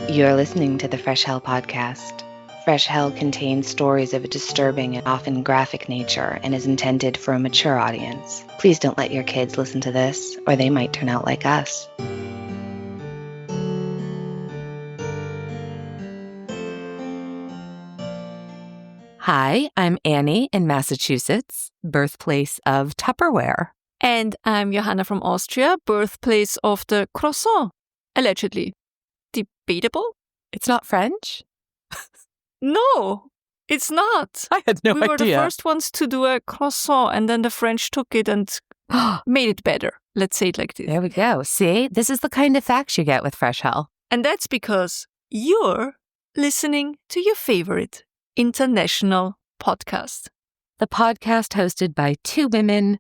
You're listening to the Fresh Hell podcast. Fresh Hell contains stories of a disturbing and often graphic nature and is intended for a mature audience. Please don't let your kids listen to this, or they might turn out like us. Hi, I'm Annie in Massachusetts, birthplace of Tupperware. And I'm Johanna from Austria, birthplace of the croissant, allegedly. Debatable? It's not French? No, it's not. I had no idea. We were the first ones to do a croissant, and then the French took it and made it better. Let's say it like this. There we go. See, this is the kind of facts you get with Fresh Hell. And that's because you're listening to your favorite international podcast. The podcast hosted by two women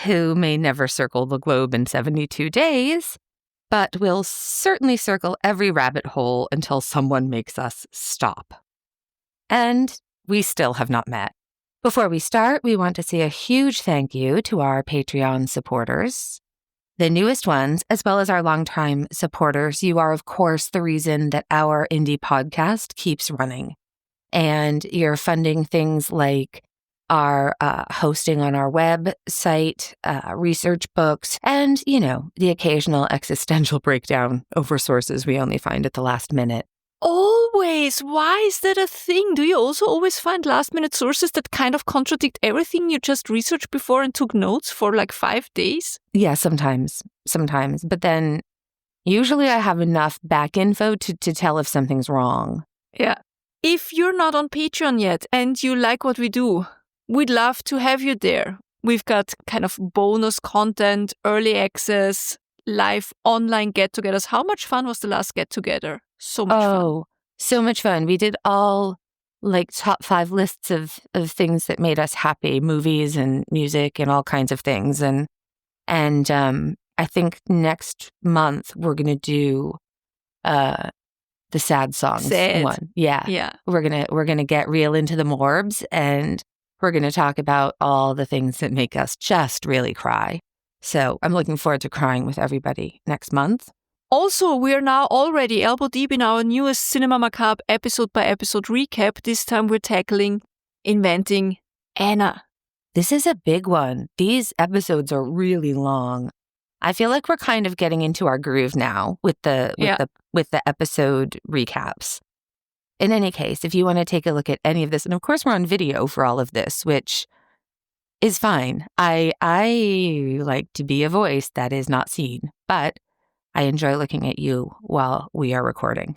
who may never circle the globe in 72 days, but will certainly circle every rabbit hole until someone makes us stop. And we still have not met. Before we start, we want to say a huge thank you to our Patreon supporters. The newest ones, as well as our longtime supporters, you are, of course, the reason that our indie podcast keeps running. And you're funding things like our hosting on our website, research books, and, the occasional existential breakdown over sources we only find at the last minute. Always. Why is that a thing? Do you also always find last-minute sources that kind of contradict everything you just researched before and took notes for like 5 days? Yeah, sometimes. But then usually I have enough back info to tell if something's wrong. Yeah. If you're not on Patreon yet and you like what we do, we'd love to have you there. We've got kind of bonus content, early access, live online get-togethers. How much fun was the last get-together? So much fun. Oh, so much fun. We did all top 5 lists of things that made us happy, movies and music and all kinds of things. And I think next month we're going to do the sad songs one. Yeah. We're gonna get real into the morbs, and we're gonna talk about all the things that make us just really cry. So I'm looking forward to crying with everybody next month. Also, we're now already elbow deep in our newest Cinema Macabre episode by episode recap. This time we're tackling Inventing Anna. This is a big one. These episodes are really long. I feel like we're kind of getting into our groove now with the episode recaps. In any case, if you want to take a look at any of this, and of course we're on video for all of this, which is fine. I like to be a voice that is not seen, but I enjoy looking at you while we are recording.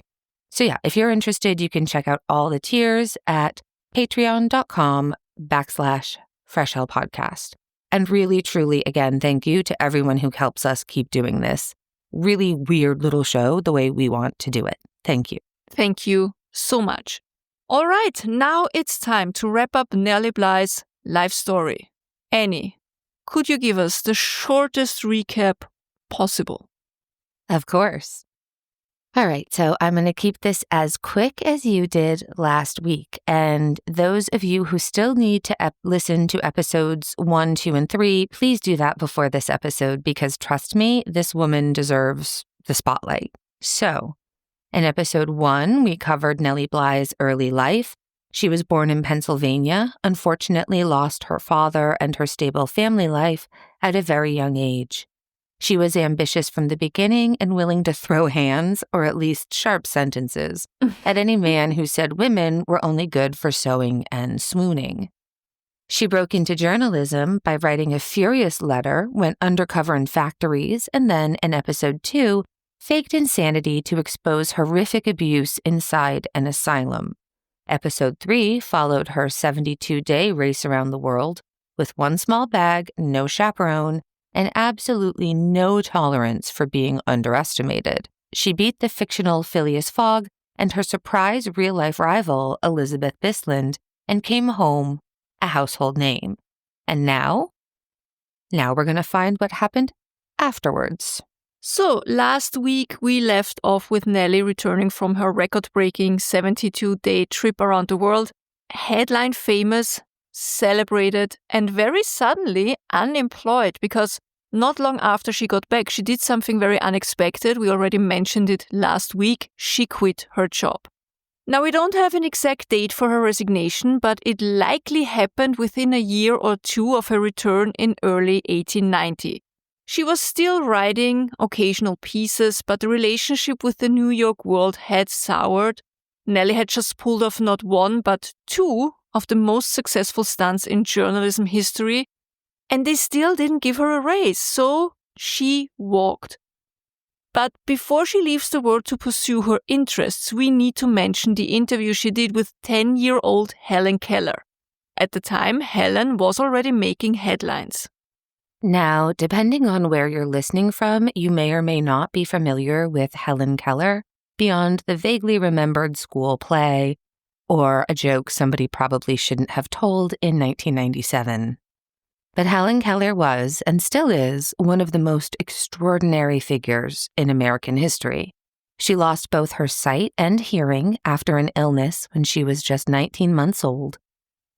So yeah, if you're interested, you can check out all the tiers at patreon.com/freshhellpodcast. And really, truly, again, thank you to everyone who helps us keep doing this really weird little show the way we want to do it. Thank you. Thank you so much. All right, now it's time to wrap up Nellie Bly's life story. Annie, could you give us the shortest recap possible? Of course. All right, so I'm going to keep this as quick as you did last week. And those of you who still need to listen to episodes 1, 2, and 3, please do that before this episode, because trust me, this woman deserves the spotlight. So, in episode 1, we covered Nellie Bly's early life. She was born in Pennsylvania, unfortunately lost her father and her stable family life at a very young age. She was ambitious from the beginning and willing to throw hands, or at least sharp sentences, at any man who said women were only good for sewing and swooning. She broke into journalism by writing a furious letter, went undercover in factories, and then, in episode 2, faked insanity to expose horrific abuse inside an asylum. Episode 3 followed her 72-day race around the world with one small bag, no chaperone, and absolutely no tolerance for being underestimated. She beat the fictional Phileas Fogg and her surprise real-life rival, Elizabeth Bisland, and came home a household name. And now we're going to find what happened afterwards. So, last week we left off with Nellie returning from her record-breaking 72-day trip around the world, headline famous, celebrated, and very suddenly unemployed because not long after she got back, she did something very unexpected. We already mentioned it last week. She quit her job. Now, we don't have an exact date for her resignation, but it likely happened within a year or two of her return in early 1890. She was still writing occasional pieces, but the relationship with the New York world had soured. Nellie had just pulled off not one, but two of the most successful stunts in journalism history, and they still didn't give her a raise, so she walked. But before she leaves the world to pursue her interests, we need to mention the interview she did with 10-year-old Helen Keller. At the time, Helen was already making headlines. Now, depending on where you're listening from, you may or may not be familiar with Helen Keller beyond the vaguely remembered school play or a joke somebody probably shouldn't have told in 1997. But Helen Keller was, and still is, one of the most extraordinary figures in American history. She lost both her sight and hearing after an illness when she was just 19 months old.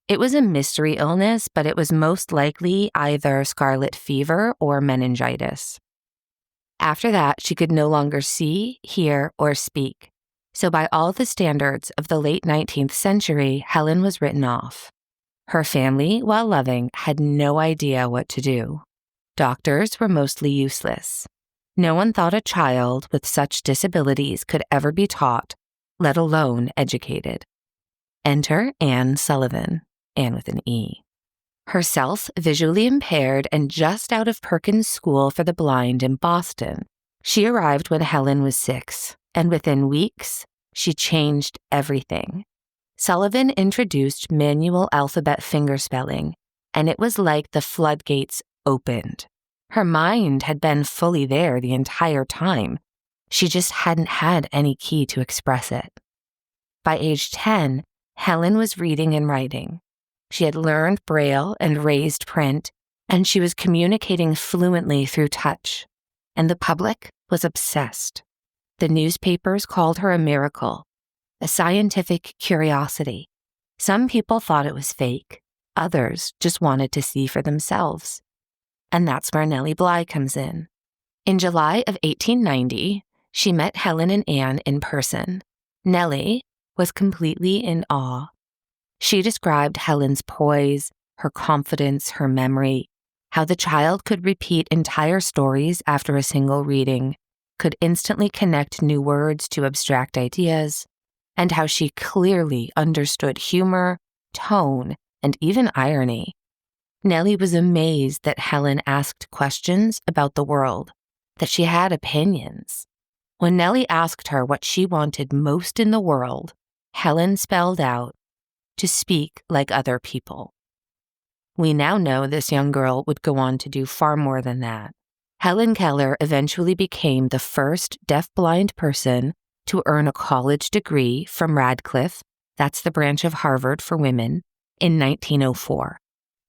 It was a mystery illness, but it was most likely either scarlet fever or meningitis. After that, she could no longer see, hear, or speak. So by all the standards of the late 19th century, Helen was written off. Her family, while loving, had no idea what to do. Doctors were mostly useless. No one thought a child with such disabilities could ever be taught, let alone educated. Enter Anne Sullivan, Anne with an E. Herself visually impaired and just out of Perkins School for the Blind in Boston. She arrived when Helen was 6, and within weeks, she changed everything. Sullivan introduced manual alphabet fingerspelling, and it was like the floodgates opened. Her mind had been fully there the entire time. She just hadn't had any key to express it. By age 10, Helen was reading and writing. She had learned Braille and raised print, and she was communicating fluently through touch. And the public was obsessed. The newspapers called her a miracle, a scientific curiosity. Some people thought it was fake. Others just wanted to see for themselves. And that's where Nellie Bly comes in. In July of 1890, she met Helen and Anne in person. Nellie was completely in awe. She described Helen's poise, her confidence, her memory, how the child could repeat entire stories after a single reading, could instantly connect new words to abstract ideas, and how she clearly understood humor, tone, and even irony. Nellie was amazed that Helen asked questions about the world, that she had opinions. When Nellie asked her what she wanted most in the world, Helen spelled out, to speak like other people. We now know this young girl would go on to do far more than that. Helen Keller eventually became the first deaf-blind person to earn a college degree from Radcliffe, that's the branch of Harvard for women, in 1904.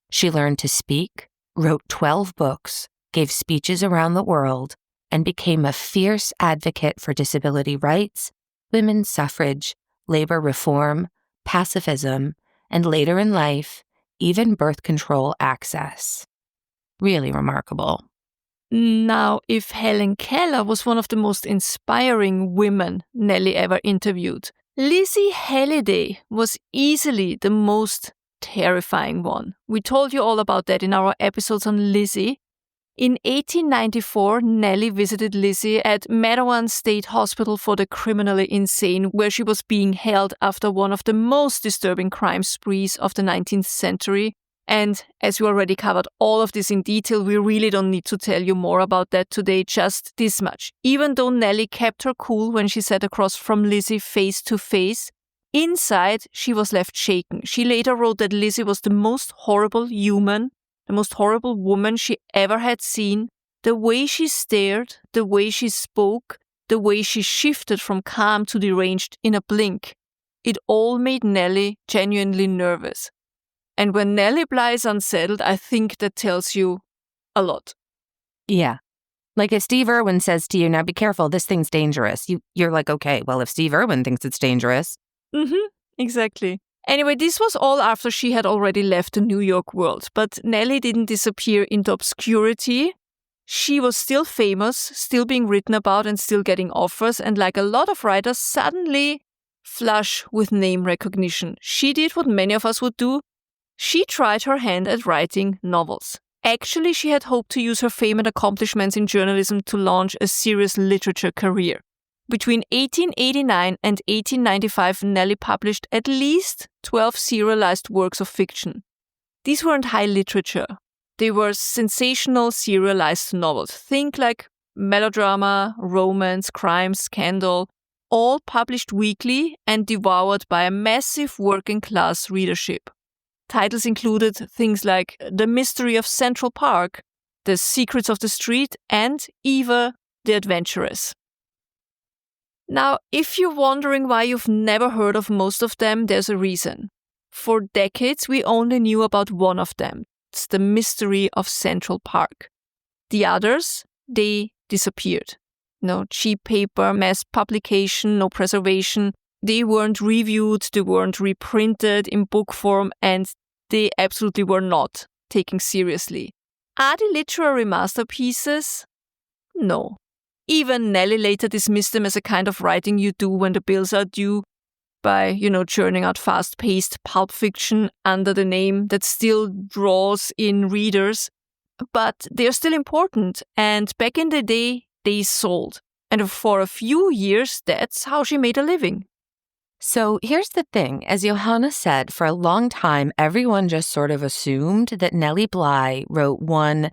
She learned to speak, wrote 12 books, gave speeches around the world, and became a fierce advocate for disability rights, women's suffrage, labor reform, pacifism, and later in life, even birth control access. Really remarkable. Now, if Helen Keller was one of the most inspiring women Nellie ever interviewed, Lizzie Halliday was easily the most terrifying one. We told you all about that in our episodes on Lizzie. In 1894, Nellie visited Lizzie at Matawan State Hospital for the Criminally Insane, where she was being held after one of the most disturbing crime sprees of the 19th century. And as we already covered all of this in detail, we really don't need to tell you more about that today, just this much. Even though Nellie kept her cool when she sat across from Lizzie face to face, inside she was left shaken. She later wrote that Lizzie was the most horrible human, the most horrible woman she ever had seen. The way she stared, the way she spoke, the way she shifted from calm to deranged in a blink. It all made Nellie genuinely nervous. And when Nellie Bly is unsettled, I think that tells you a lot. Yeah. Like if Steve Irwin says to you, now be careful, this thing's dangerous. You're like, okay, well, if Steve Irwin thinks it's dangerous. Exactly. Anyway, this was all after she had already left the New York world. But Nellie didn't disappear into obscurity. She was still famous, still being written about and still getting offers, and like a lot of writers, suddenly flush with name recognition. She did what many of us would do. She tried her hand at writing novels. Actually, she had hoped to use her fame and accomplishments in journalism to launch a serious literature career. Between 1889 and 1895, Nellie published at least 12 serialized works of fiction. These weren't high literature. They were sensational serialized novels. Think like melodrama, romance, crime, scandal, all published weekly and devoured by a massive working class readership. Titles included things like The Mystery of Central Park, The Secrets of the Street, and Eva the Adventuress. Now, if you're wondering why you've never heard of most of them, there's a reason. For decades, we only knew about one of them. It's The Mystery of Central Park. The others, they disappeared. No cheap paper, mass publication, no preservation. They weren't reviewed, they weren't reprinted in book form, and they absolutely were not taken seriously. Are they literary masterpieces? No. Even Nellie later dismissed them as a kind of writing you do when the bills are due by, churning out fast-paced pulp fiction under the name that still draws in readers. But they're still important, and back in the day, they sold. And for a few years, that's how she made a living. So here's the thing. As Johanna said, for a long time, everyone just sort of assumed that Nellie Bly wrote one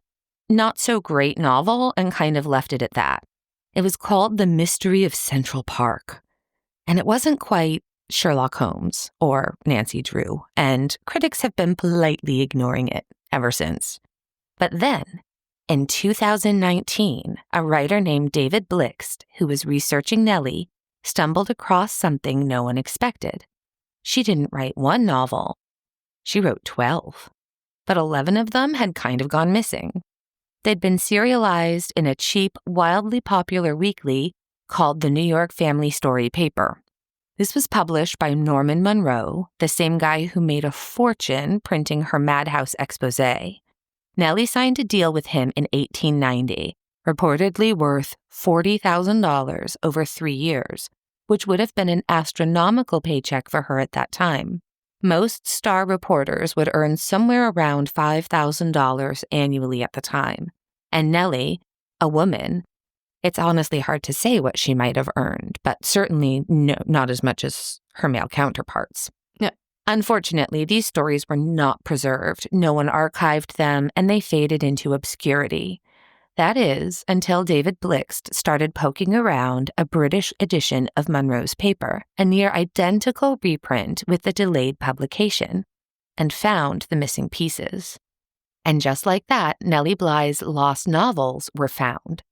not-so-great novel and kind of left it at that. It was called The Mystery of Central Park. And it wasn't quite Sherlock Holmes or Nancy Drew, and critics have been politely ignoring it ever since. But then, in 2019, a writer named David Blixt, who was researching Nellie, stumbled across something no one expected. She didn't write one novel. She wrote 12. But 11 of them had kind of gone missing. They'd been serialized in a cheap, wildly popular weekly called the New York Family Story paper. This was published by Norman Monroe, the same guy who made a fortune printing her Madhouse exposé. Nellie signed a deal with him in 1890, reportedly worth $40,000 over 3 years, which would have been an astronomical paycheck for her at that time. Most star reporters would earn somewhere around $5,000 annually at the time. And Nellie, a woman, it's honestly hard to say what she might have earned, but certainly not as much as her male counterparts. Yeah. Unfortunately, these stories were not preserved. No one archived them, and they faded into obscurity. That is, until David Blixt started poking around a British edition of Monroe's paper, a near-identical reprint with the delayed publication, and found the missing pieces. And just like that, Nellie Bly's lost novels were found.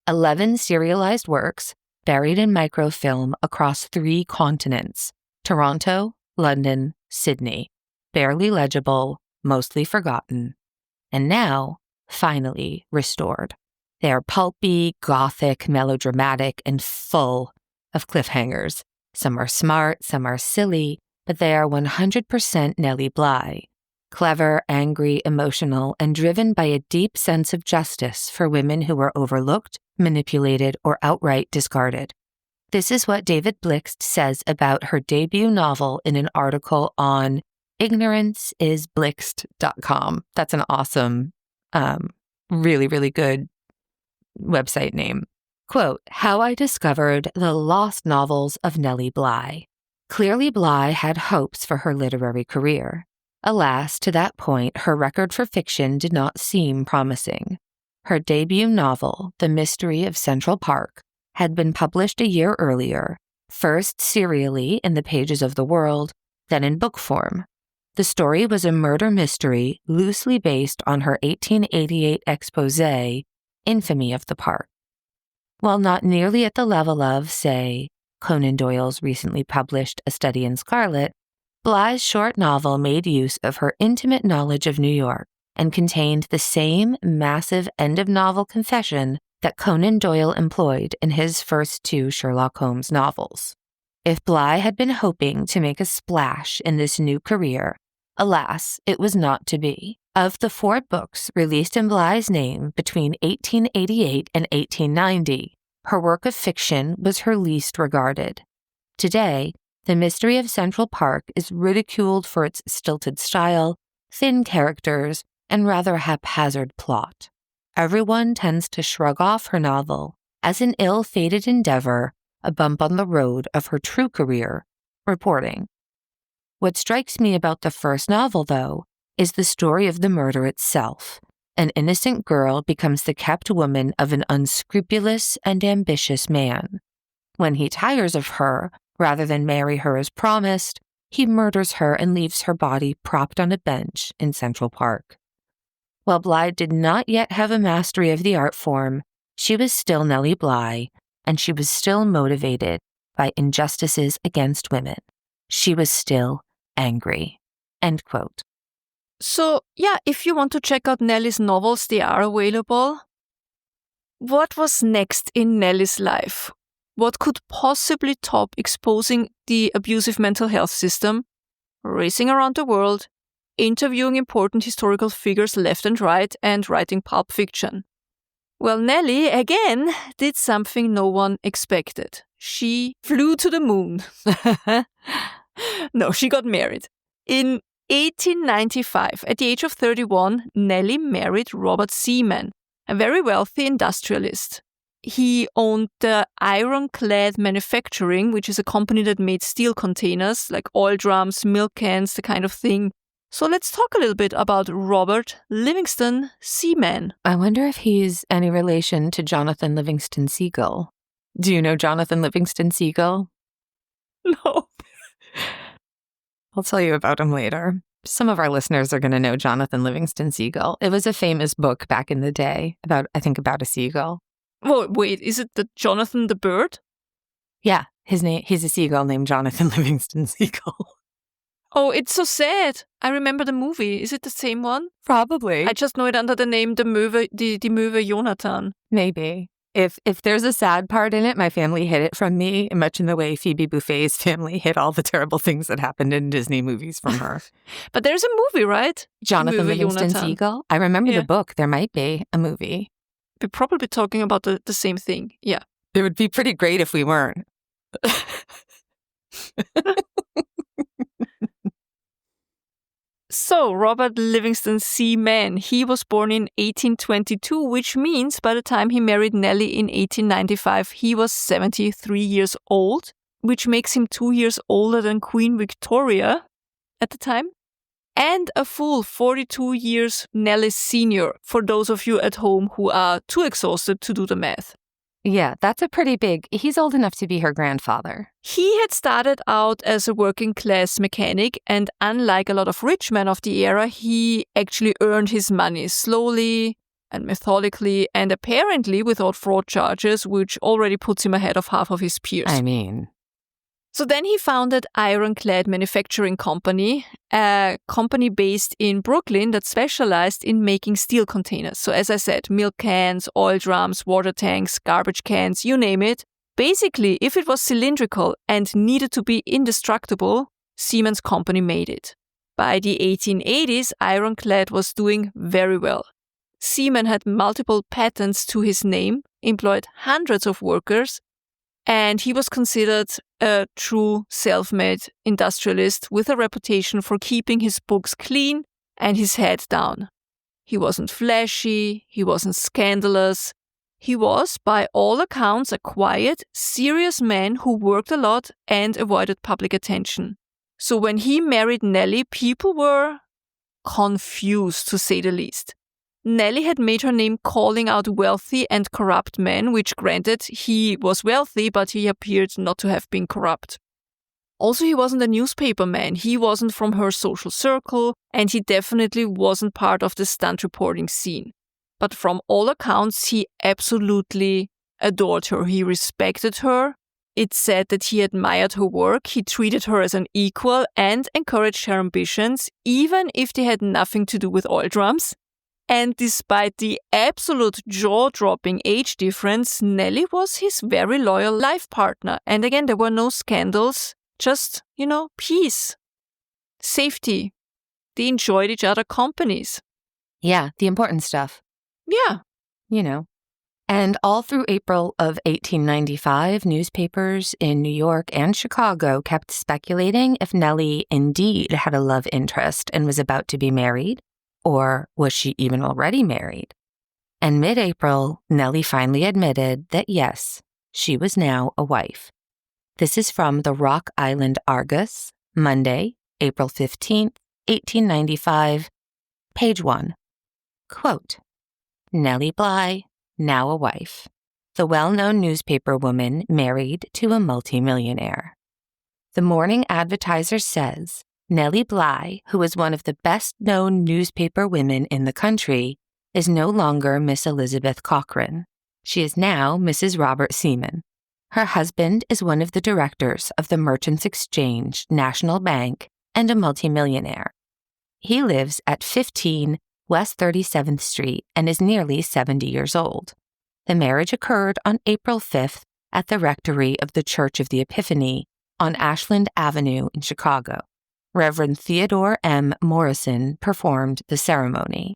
11 serialized works buried in microfilm across 3 continents: Toronto, London, Sydney. Barely legible, mostly forgotten. And now, finally restored. They are pulpy, gothic, melodramatic, and full of cliffhangers. Some are smart, some are silly, but they are 100% Nellie Bly. Clever, angry, emotional, and driven by a deep sense of justice for women who were overlooked, manipulated, or outright discarded. This is what David Blixt says about her debut novel in an article on ignoranceisblixt.com. That's an awesome, really, really good website name. Quote, "How I discovered the lost novels of Nellie Bly. Clearly Bly had hopes for her literary career. Alas, to that point, her record for fiction did not seem promising. Her debut novel, The Mystery of Central Park, had been published a year earlier, first serially in the pages of The World, then in book form. The story was a murder mystery loosely based on her 1888 exposé, Infamy of the Park. While not nearly at the level of, say, Conan Doyle's recently published A Study in Scarlet, Bly's short novel made use of her intimate knowledge of New York and contained the same massive end-of-novel confession that Conan Doyle employed in his first 2 Sherlock Holmes novels. If Bly had been hoping to make a splash in this new career, alas, it was not to be. Of the 4 books released in Bly's name between 1888 and 1890, her work of fiction was her least regarded. Today, The Mystery of Central Park is ridiculed for its stilted style, thin characters, and rather haphazard plot. Everyone tends to shrug off her novel as an ill-fated endeavor, a bump on the road of her true career, reporting. What strikes me about the first novel, though, is the story of the murder itself. An innocent girl becomes the kept woman of an unscrupulous and ambitious man. When he tires of her, rather than marry her as promised, he murders her and leaves her body propped on a bench in Central Park. While Bly did not yet have a mastery of the art form, she was still Nellie Bly, and she was still motivated by injustices against women. She was still angry. End quote. So, yeah, if you want to check out Nellie's novels, they are available. What was next in Nellie's life? What could possibly top exposing the abusive mental health system, racing around the world, interviewing important historical figures left and right, and writing pulp fiction? Well, Nellie, again, did something no one expected. She flew to the moon. No, she got married. In 1895, at the age of 31, Nellie married Robert Seaman, a very wealthy industrialist. He owned the Ironclad Manufacturing, which is a company that made steel containers, like oil drums, milk cans, the kind of thing. So let's talk a little bit about Robert Livingston Seaman. I wonder if he's any relation to Jonathan Livingston Seagull. Do you know Jonathan Livingston Seagull? No. I'll tell you about him later. Some of our listeners are going to know Jonathan Livingston Seagull. It was a famous book back in the day about a seagull. Oh, wait, is it the Jonathan the Bird? Yeah, he's a seagull named Jonathan Livingston Seagull. Oh, it's so sad. I remember the movie. Is it the same one? Probably. I just know it under the name Die Möwe Jonathan. Maybe. If there's a sad part in it, my family hid it from me, much in the way Phoebe Buffay's family hid all the terrible things that happened in Disney movies from her. But there's a movie, right? Jonathan Livingston Seagull? I remember Yeah. the book. There might be a movie. We're probably talking about the same thing. Yeah. It would be pretty great if we weren't. So, Robert Livingston Seaman, he was born in 1822, which means by the time he married Nellie in 1895, he was 73 years old, which makes him 2 years older than Queen Victoria at the time, and a full 42 years Nellie's senior, for those of you at home who are too exhausted to do the math. Yeah, that's a pretty big... He's old enough to be her grandfather. He had started out as a working-class mechanic, and unlike a lot of rich men of the era, he actually earned his money slowly and methodically, and apparently without fraud charges, which already puts him ahead of half of his peers. I mean... So then he founded Ironclad Manufacturing Company, a company based in Brooklyn that specialized in making steel containers. So as I said, milk cans, oil drums, water tanks, garbage cans, you name it. Basically, if it was cylindrical and needed to be indestructible, Seaman's company made it. By the 1880s, Ironclad was doing very well. Seaman had multiple patents to his name, employed hundreds of workers, and he was considered a true self-made industrialist with a reputation for keeping his books clean and his head down. He wasn't flashy, he wasn't scandalous. He was, by all accounts, a quiet, serious man who worked a lot and avoided public attention. So when he married Nellie, people were confused, to say the least. Nellie had made her name calling out wealthy and corrupt men, which granted, he was wealthy, but he appeared not to have been corrupt. Also, he wasn't a newspaper man, he wasn't from her social circle, and he definitely wasn't part of the stunt reporting scene. But from all accounts, he absolutely adored her. He respected her. It's said that he admired her work, he treated her as an equal, and encouraged her ambitions, even if they had nothing to do with oil drums. And despite the absolute jaw-dropping age difference, Nellie was his very loyal life partner. And again, there were no scandals, just, peace, safety. They enjoyed each other's companies. Yeah, the important stuff. Yeah. You know. And all through April of 1895, newspapers in New York and Chicago kept speculating if Nellie indeed had a love interest and was about to be married, or was she even already married? And mid-April, Nellie finally admitted that yes, she was now a wife. This is from the Rock Island Argus, Monday, April 15th, 1895, page 1. Quote, Nellie Bly, now a wife, the well-known newspaper woman married to a multimillionaire. The Morning Advertiser says Nellie Bly, who was one of the best-known newspaper women in the country, is no longer Miss Elizabeth Cochran. She is now Mrs. Robert Seaman. Her husband is one of the directors of the Merchants Exchange National Bank and a multimillionaire. He lives at 15 West 37th Street and is nearly 70 years old. The marriage occurred on April 5th at the rectory of the Church of the Epiphany on Ashland Avenue in Chicago. Reverend Theodore M. Morrison performed the ceremony.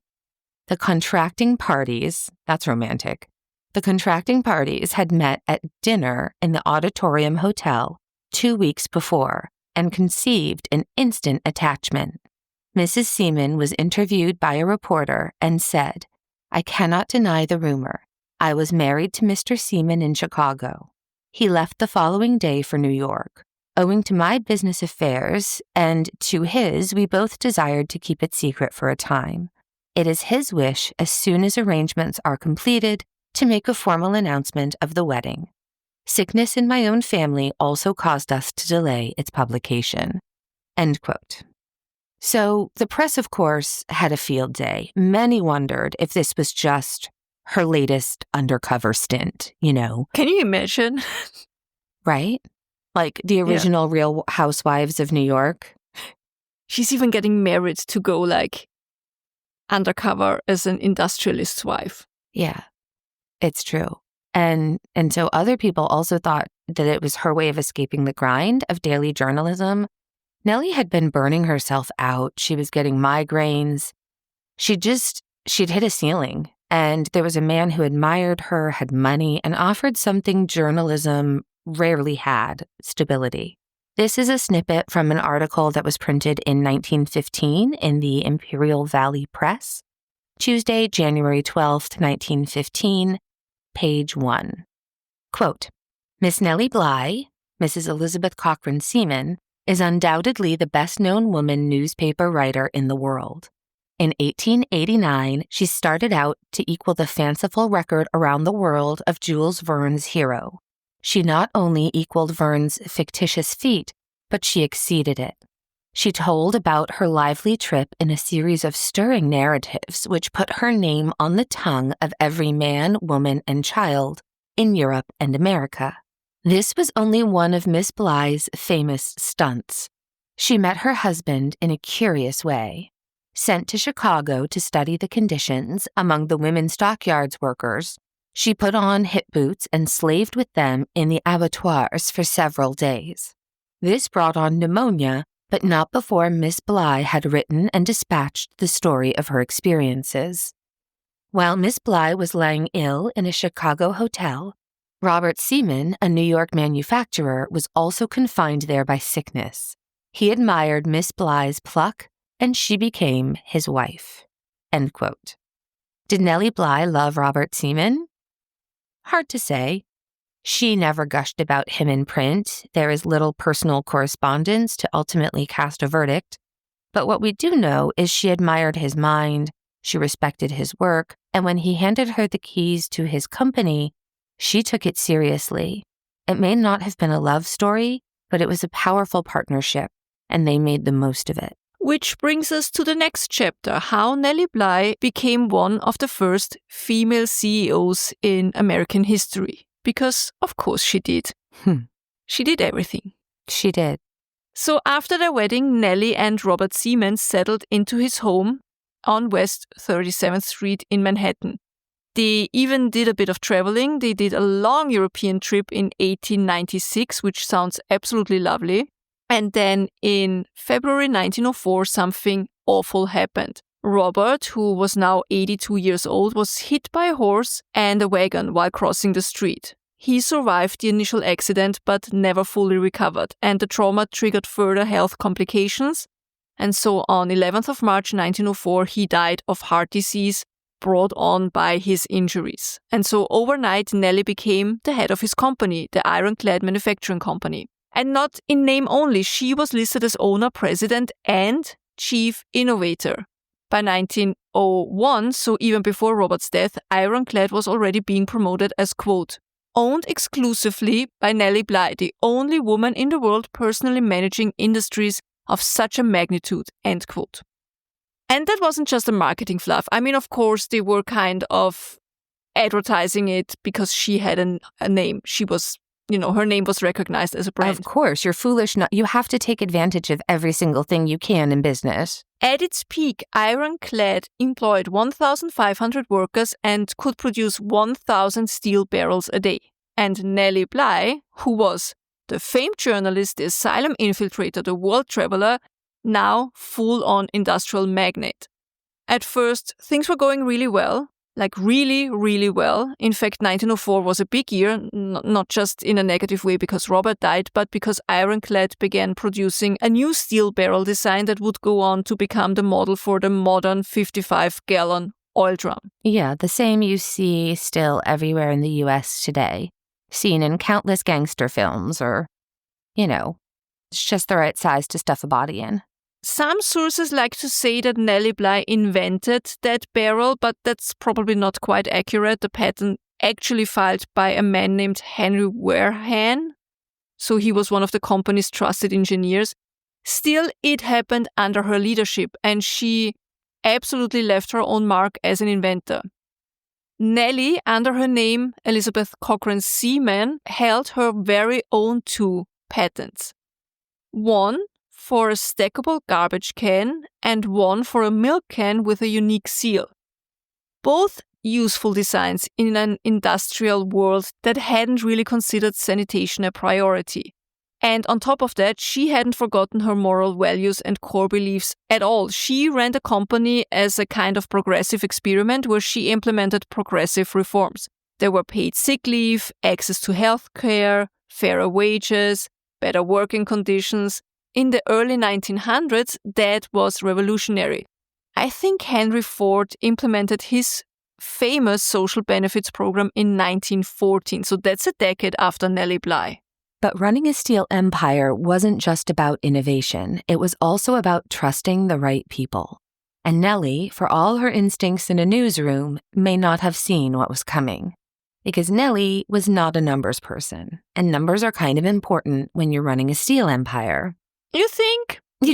The contracting parties, that's romantic, the contracting parties had met at dinner in the Auditorium Hotel 2 weeks before and conceived an instant attachment. Mrs. Seaman was interviewed by a reporter and said, I cannot deny the rumor. I was married to Mr. Seaman in Chicago. He left the following day for New York. Owing to my business affairs and to his, we both desired to keep it secret for a time. It is his wish, as soon as arrangements are completed, to make a formal announcement of the wedding. Sickness in my own family also caused us to delay its publication. End quote. So the press, of course, had a field day. Many wondered if this was just her latest undercover stint, you know. Can you imagine? Right? Like the original Real Housewives of New York. She's even getting married to go like undercover as an industrialist's wife. Yeah, it's true. And so other people also thought that it was her way of escaping the grind of daily journalism. Nellie had been burning herself out. She was getting migraines. She'd hit a ceiling. And there was a man who admired her, had money, and offered something journalism rarely had, stability. This is a snippet from an article that was printed in 1915 in the Imperial Valley Press. Tuesday, January 12th, 1915, page 1. Quote, Miss Nellie Bly, Mrs. Elizabeth Cochran Seaman, is undoubtedly the best-known woman newspaper writer in the world. In 1889, she started out to equal the fanciful record around the world of Jules Verne's hero. She not only equaled Verne's fictitious feat, but she exceeded it. She told about her lively trip in a series of stirring narratives which put her name on the tongue of every man, woman, and child in Europe and America. This was only one of Miss Bly's famous stunts. She met her husband in a curious way. Sent to Chicago to study the conditions among the women stockyards workers, she put on hip boots and slaved with them in the abattoirs for several days. This brought on pneumonia, but not before Miss Bly had written and dispatched the story of her experiences. While Miss Bly was lying ill in a Chicago hotel, Robert Seaman, a New York manufacturer, was also confined there by sickness. He admired Miss Bly's pluck, and she became his wife. End quote. Did Nellie Bly love Robert Seaman? Hard to say. She never gushed about him in print. There is little personal correspondence to ultimately cast a verdict. But what we do know is she admired his mind, she respected his work, and when he handed her the keys to his company, she took it seriously. It may not have been a love story, but it was a powerful partnership, and they made the most of it. Which brings us to the next chapter, how Nellie Bly became one of the first female CEOs in American history. Because, of course, she did. She did everything. She did. So after their wedding, Nellie and Robert Seaman settled into his home on West 37th Street in Manhattan. They even did a bit of traveling. They did a long European trip in 1896, which sounds absolutely lovely. And then in February 1904, something awful happened. Robert, who was now 82 years old, was hit by a horse and a wagon while crossing the street. He survived the initial accident but never fully recovered, and the trauma triggered further health complications. And so on 11th of March 1904, he died of heart disease brought on by his injuries. And so overnight, Nellie became the head of his company, the Ironclad Manufacturing Company. And not in name only, she was listed as owner, president, and chief innovator. By 1901, so even before Robert's death, Ironclad was already being promoted as, quote, owned exclusively by Nellie Bly, the only woman in the world personally managing industries of such a magnitude, end quote. And that wasn't just a marketing fluff. I mean, of course, they were kind of advertising it because she had a name. She was, her name was recognized as a brand. Of course, you're foolish. You have to take advantage of every single thing you can in business. At its peak, Ironclad employed 1,500 workers and could produce 1,000 steel barrels a day. And Nellie Bly, who was the famed journalist, the asylum infiltrator, the world traveler, now full-on industrial magnate. At first, things were going really well, like really, really well. In fact, 1904 was a big year, not just in a negative way because Robert died, but because Ironclad began producing a new steel barrel design that would go on to become the model for the modern 55-gallon oil drum. Yeah, the same you see still everywhere in the U.S. today, seen in countless gangster films or, it's just the right size to stuff a body in. Some sources like to say that Nellie Bly invented that barrel, but that's probably not quite accurate. The patent actually filed by a man named Henry Wareham, so he was one of the company's trusted engineers. Still, it happened under her leadership, and she absolutely left her own mark as an inventor. Nellie, under her name Elizabeth Cochrane Seaman, held her very own 2 patents. One for a stackable garbage can and one for a milk can with a unique seal. Both useful designs in an industrial world that hadn't really considered sanitation a priority. And on top of that, she hadn't forgotten her moral values and core beliefs at all. She ran the company as a kind of progressive experiment where she implemented progressive reforms. There were paid sick leave, access to health care, fairer wages, better working conditions. In the early 1900s, that was revolutionary. I think Henry Ford implemented his famous social benefits program in 1914, so that's a decade after Nellie Bly. But running a steel empire wasn't just about innovation. It was also about trusting the right people. And Nellie, for all her instincts in a newsroom, may not have seen what was coming. Because Nellie was not a numbers person, and numbers are kind of important when you're running a steel empire. You think? A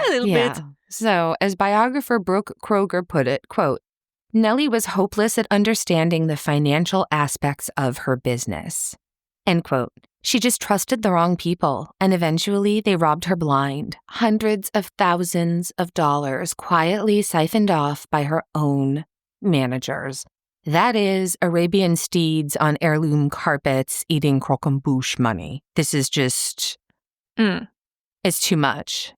little bit. So, as biographer Brooke Kroger put it, quote, Nellie was hopeless at understanding the financial aspects of her business. End quote. She just trusted the wrong people, and eventually they robbed her blind. Hundreds of thousands of dollars quietly siphoned off by her own managers. That is Arabian steeds on heirloom carpets eating croquembouche money. This is just, it's too much.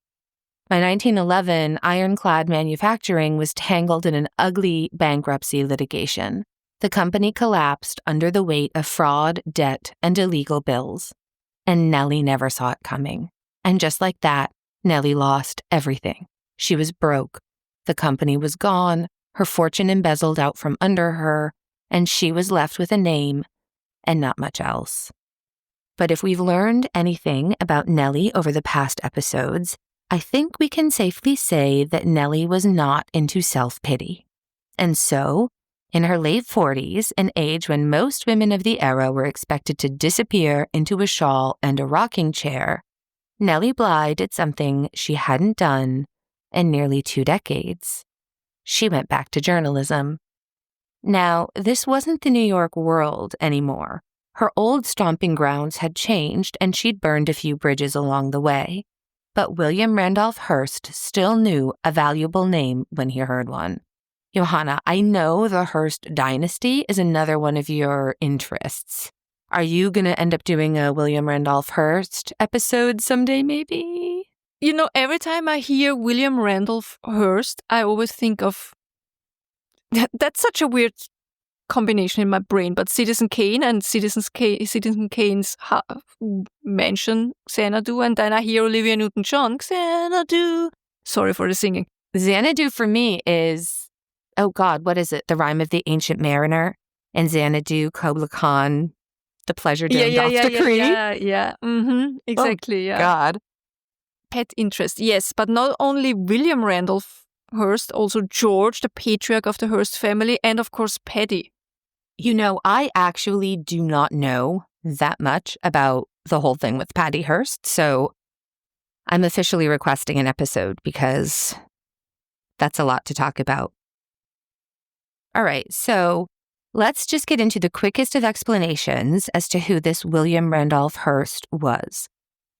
By 1911, Ironclad Manufacturing was tangled in an ugly bankruptcy litigation. The company collapsed under the weight of fraud, debt, and illegal bills. And Nellie never saw it coming. And just like that, Nellie lost everything. She was broke. The company was gone. Her fortune embezzled out from under her, and she was left with a name and not much else. But if we've learned anything about Nellie over the past episodes, I think we can safely say that Nellie was not into self-pity. And so, in her late 40s, an age when most women of the era were expected to disappear into a shawl and a rocking chair, Nellie Bly did something she hadn't done in nearly 2 decades. She went back to journalism. Now, this wasn't the New York World anymore. Her old stomping grounds had changed, and she'd burned a few bridges along the way. But William Randolph Hearst still knew a valuable name when he heard one. Johanna, I know the Hearst dynasty is another one of your interests. Are you going to end up doing a William Randolph Hearst episode someday, maybe? every time I hear William Randolph Hearst, I always think of that's such a weird combination in my brain, but Citizen Kane and Citizen Kane's mansion, Xanadu, and then I hear Olivia Newton-John, Xanadu. Sorry for the singing. Xanadu for me is, oh God, what is it? The Rime of the Ancient Mariner and Xanadu, Kubla Khan, the pleasure domed off the cream. Yeah. Mm-hmm. Exactly, oh, God. Pet interest, yes, but not only William Randolph Hearst, also George, the patriarch of the Hearst family, and of course Paddy. I actually do not know that much about the whole thing with Paddy Hearst, so I'm officially requesting an episode because that's a lot to talk about. All right, so let's just get into the quickest of explanations as to who this William Randolph Hearst was.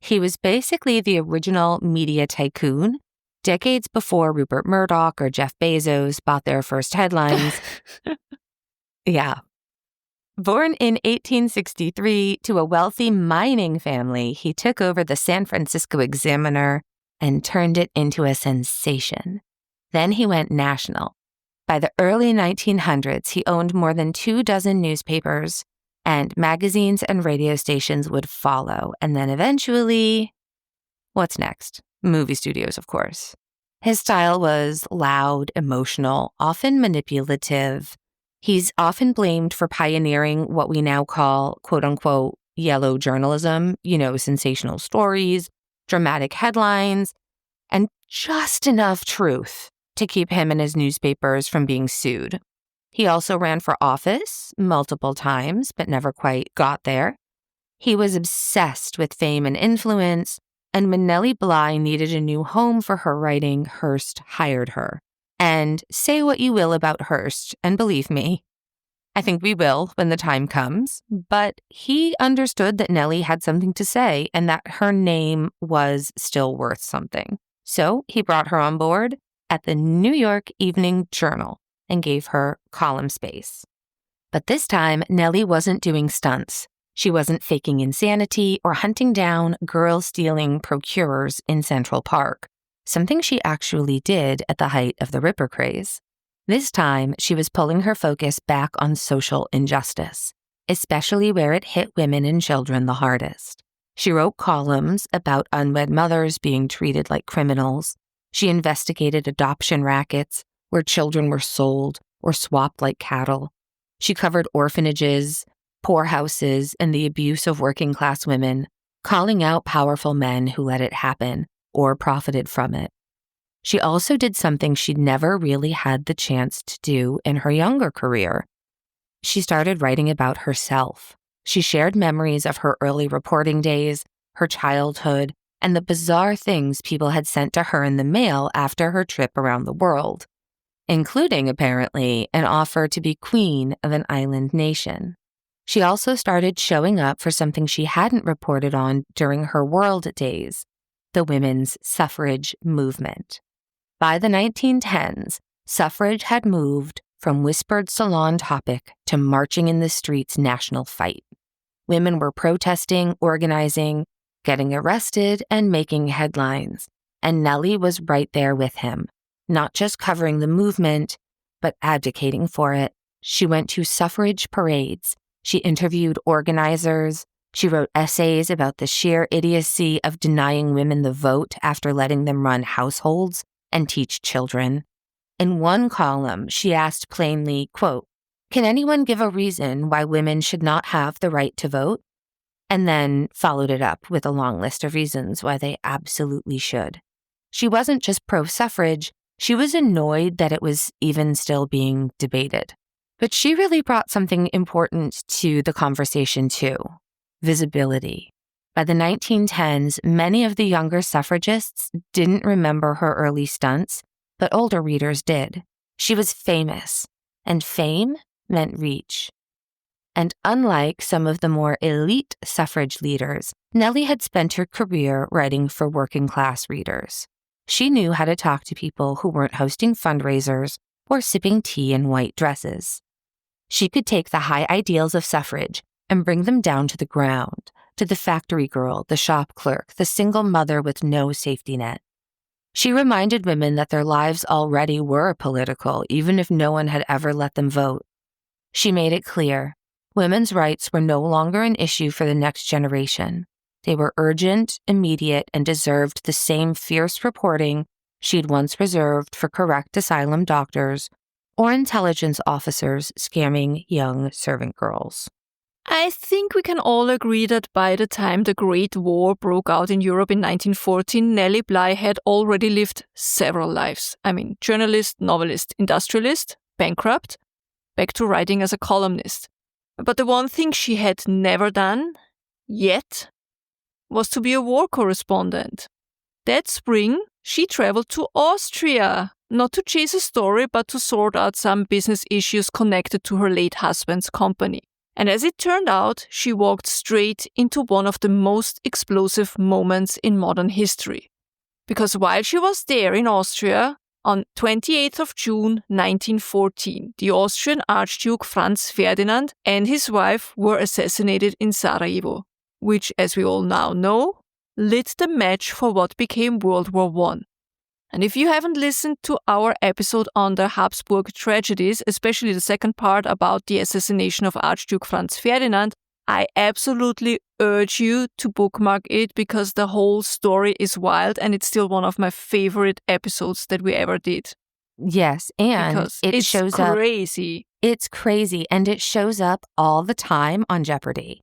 He was basically the original media tycoon, decades before Rupert Murdoch or Jeff Bezos bought their first headlines. Yeah. Born in 1863 to a wealthy mining family, he took over the San Francisco Examiner and turned it into a sensation. Then he went national. By the early 1900s, he owned more than 24 newspapers, and magazines and radio stations would follow. And then eventually, what's next? Movie studios, of course. His style was loud, emotional, often manipulative. He's often blamed for pioneering what we now call, quote unquote, yellow journalism, sensational stories, dramatic headlines, and just enough truth to keep him and his newspapers from being sued. He also ran for office multiple times, but never quite got there. He was obsessed with fame and influence, and when Nellie Bly needed a new home for her writing, Hearst hired her. And say what you will about Hearst, and believe me, I think we will when the time comes, but he understood that Nellie had something to say and that her name was still worth something. So he brought her on board at the New York Evening Journal and gave her column space. But this time, Nellie wasn't doing stunts. She wasn't faking insanity or hunting down girl-stealing procurers in Central Park, something she actually did at the height of the Ripper craze. This time, she was pulling her focus back on social injustice, especially where it hit women and children the hardest. She wrote columns about unwed mothers being treated like criminals. She investigated adoption rackets where children were sold or swapped like cattle. She covered orphanages, poorhouses, and the abuse of working-class women, calling out powerful men who let it happen or profited from it. She also did something she'd never really had the chance to do in her younger career. She started writing about herself. She shared memories of her early reporting days, her childhood, and the bizarre things people had sent to her in the mail after her trip around the world, including, apparently, an offer to be queen of an island nation. She also started showing up for something she hadn't reported on during her world days, the women's suffrage movement. By the 1910s, suffrage had moved from whispered salon topic to marching in the streets national fight. Women were protesting, organizing, getting arrested, and making headlines. And Nellie was right there with him, not just covering the movement, but advocating for it. She went to suffrage parades. She interviewed organizers. She wrote essays about the sheer idiocy of denying women the vote after letting them run households and teach children. In one column, she asked plainly, quote, "Can anyone give a reason why women should not have the right to vote?" And then followed it up with a long list of reasons why they absolutely should. She wasn't just pro-suffrage, she was annoyed that it was even still being debated. But she really brought something important to the conversation too: visibility. By the 1910s, many of the younger suffragists didn't remember her early stunts, but older readers did. She was famous, and fame meant reach. And unlike some of the more elite suffrage leaders, Nellie had spent her career writing for working-class readers. She knew how to talk to people who weren't hosting fundraisers or sipping tea in white dresses. She could take the high ideals of suffrage and bring them down to the ground, to the factory girl, the shop clerk, the single mother with no safety net. She reminded women that their lives already were political, even if no one had ever let them vote. She made it clear, women's rights were no longer an issue for the next generation. They were urgent, immediate, and deserved the same fierce reporting she'd once reserved for correct asylum doctors or intelligence officers scamming young servant girls. I think we can all agree that by the time the Great War broke out in Europe in 1914, Nellie Bly had already lived several lives. Journalist, novelist, industrialist, bankrupt, back to writing as a columnist. But the one thing she had never done, yet, was to be a war correspondent. That spring, she traveled to Austria, not to chase a story, but to sort out some business issues connected to her late husband's company. And as it turned out, she walked straight into one of the most explosive moments in modern history. Because while she was there in Austria, on 28th of June 1914, the Austrian Archduke Franz Ferdinand and his wife were assassinated in Sarajevo, which, as we all now know, lit the match for what became World War I. And if you haven't listened to our episode on the Habsburg tragedies, especially the second part about the assassination of Archduke Franz Ferdinand, I absolutely urge you to bookmark it because the whole story is wild and it's still one of my favorite episodes that we ever did. Yes, and because it shows up. Crazy. It's crazy, and it shows up all the time on Jeopardy.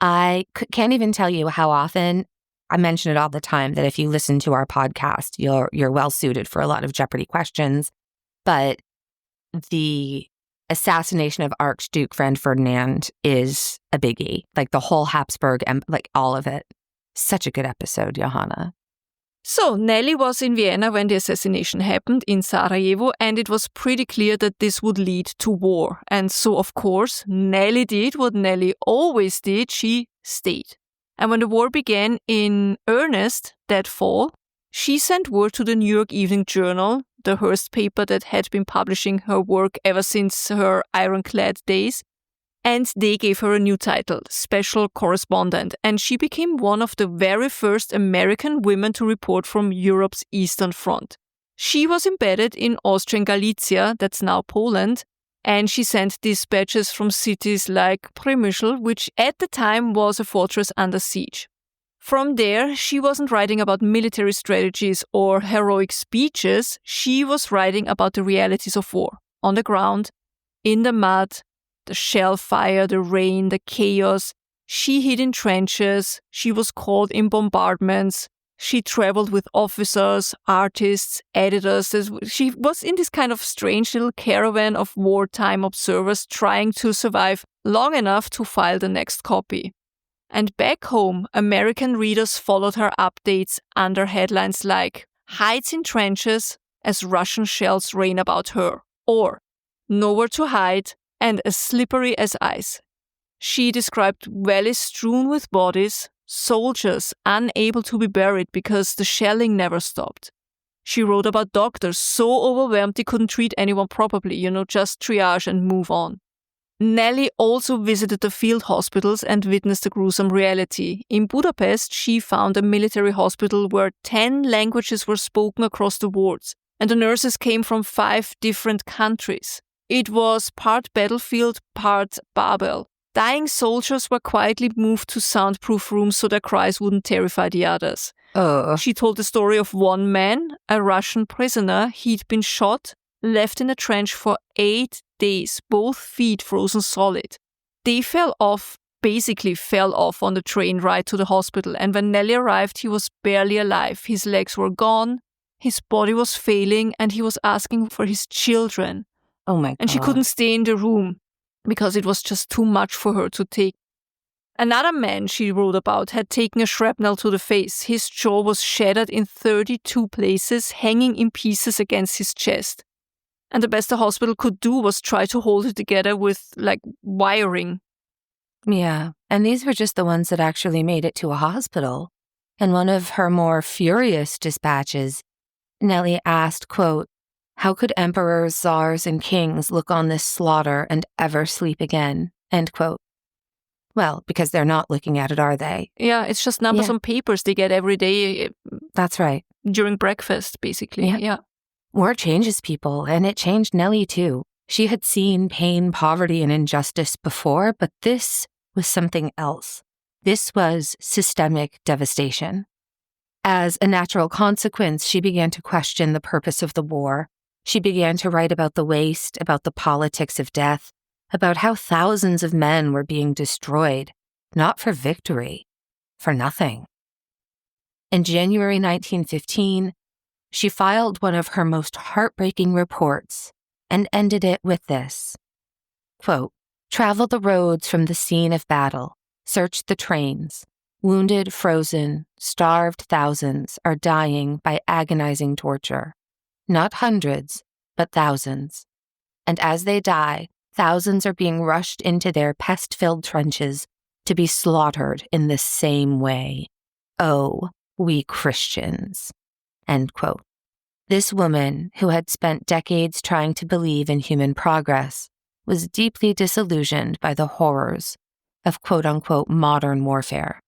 I can't even tell you how often I mention it all the time that if you listen to our podcast, you're well suited for a lot of Jeopardy questions. But the assassination of Archduke Franz Ferdinand is a biggie. Like the whole Habsburg, like all of it. Such a good episode, Johanna. So Nellie was in Vienna when the assassination happened in Sarajevo, and it was pretty clear that this would lead to war. And so, of course, Nellie did what Nellie always did. She stayed. And when the war began in earnest that fall, she sent word to the New York Evening Journal, the Hearst paper that had been publishing her work ever since her ironclad days, and they gave her a new title, Special Correspondent, and she became one of the very first American women to report from Europe's Eastern Front. She was embedded in Austrian Galicia, that's now Poland, and she sent dispatches from cities like Przemysl, which at the time was a fortress under siege. From there, she wasn't writing about military strategies or heroic speeches, she was writing about the realities of war, on the ground, in the mud, the shell fire, the rain, the chaos. She hid in trenches, she was caught in bombardments, she traveled with officers, artists, editors. She was in this kind of strange little caravan of wartime observers trying to survive long enough to file the next copy. And back home, American readers followed her updates under headlines like "Hides in Trenches as Russian Shells Rain About Her" or "Nowhere to Hide and as Slippery as Ice." She described valleys strewn with bodies, soldiers unable to be buried because the shelling never stopped. She wrote about doctors so overwhelmed they couldn't treat anyone properly, just triage and move on. Nellie also visited the field hospitals and witnessed the gruesome reality. In Budapest, she found a military hospital where 10 languages were spoken across the wards, and the nurses came from 5 different countries. It was part battlefield, part Babel. Dying soldiers were quietly moved to soundproof rooms so their cries wouldn't terrify the others. She told the story of one man, a Russian prisoner. He'd been shot, left in a trench for 8 days, both feet frozen solid. They basically fell off on the train ride to the hospital, and when Nellie arrived, he was barely alive. His legs were gone, his body was failing, and he was asking for his children. Oh my God. And she couldn't stay in the room because it was just too much for her to take. Another man she wrote about had taken a shrapnel to the face. His jaw was shattered in 32 places, hanging in pieces against his chest. And the best the hospital could do was try to hold it together with, wiring. Yeah, and these were just the ones that actually made it to a hospital. In one of her more furious dispatches, Nellie asked, quote, "How could emperors, czars, and kings look on this slaughter and ever sleep again?" End quote. Well, because they're not looking at it, are they? Yeah, it's just numbers on papers they get every day. That's right. During breakfast, basically. Yeah. War changes people, and it changed Nellie too. She had seen pain, poverty, and injustice before, but this was something else. This was systemic devastation. As a natural consequence, she began to question the purpose of the war. She began to write about the waste, about the politics of death, about how thousands of men were being destroyed, not for victory, for nothing. In January 1915, she filed one of her most heartbreaking reports and ended it with this, quote, "Travel the roads from the scene of battle, search the trains. Wounded, frozen, starved thousands are dying by agonizing torture. Not hundreds, but thousands. And as they die, thousands are being rushed into their pest-filled trenches to be slaughtered in the same way. Oh, we Christians." End quote. This woman, who had spent decades trying to believe in human progress, was deeply disillusioned by the horrors of quote-unquote modern warfare.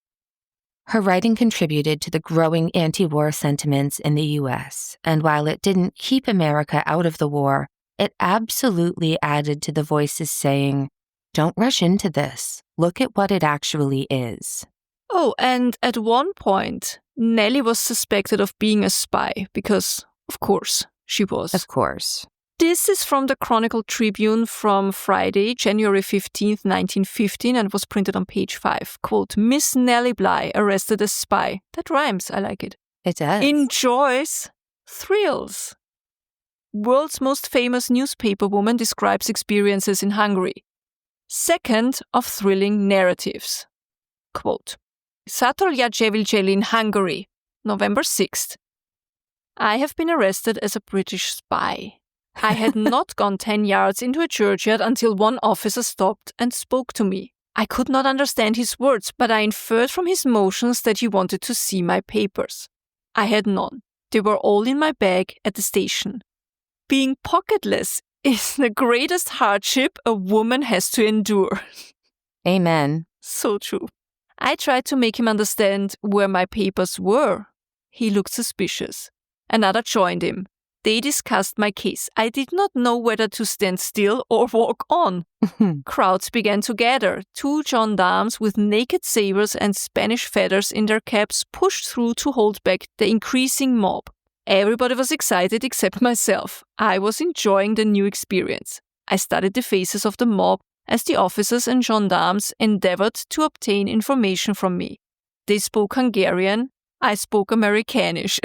Her writing contributed to the growing anti-war sentiments in the U.S., and while it didn't keep America out of the war, it absolutely added to the voices saying, "Don't rush into this. Look at what it actually is." Oh, and at one point, Nellie was suspected of being a spy because, of course, she was. Of course. This is from the Chronicle Tribune from Friday, January 15th, 1915, and was printed on page 5. Quote, "Miss Nellie Bly arrested as spy." That rhymes. I like it. It does. "Enjoys thrills." World's most famous newspaper woman describes experiences in Hungary. Second of thrilling narratives. Quote, "Szatolja in Hungary, November 6th. I have been arrested as a British spy. I had not gone 10 yards into a church yet until one officer stopped and spoke to me. I could not understand his words, but I inferred from his motions that he wanted to see my papers. I had none. They were all in my bag at the station. Being pocketless is the greatest hardship a woman has to endure." Amen. So true. I tried to make him understand where my papers were. He looked suspicious. Another joined him. They discussed my case. I did not know whether to stand still or walk on. Crowds began to gather. 2 gendarmes with naked sabers and Spanish feathers in their caps pushed through to hold back the increasing mob. Everybody was excited except myself. I was enjoying the new experience. I studied the faces of the mob as the officers and gendarmes endeavored to obtain information from me. They spoke Hungarian. I spoke Americanish.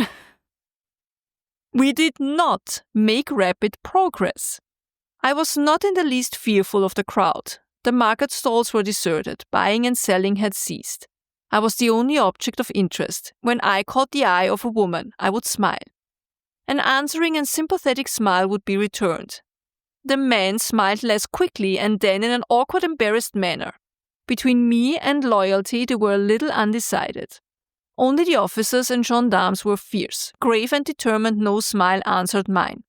We did not make rapid progress. I was not in the least fearful of the crowd. The market stalls were deserted. Buying and selling had ceased. I was the only object of interest. When I caught the eye of a woman, I would smile. An answering and sympathetic smile would be returned. The man smiled less quickly and then in an awkward, embarrassed manner. Between me and loyalty, they were a little undecided. Only the officers and gendarmes were fierce. Grave and determined, no smile answered mine.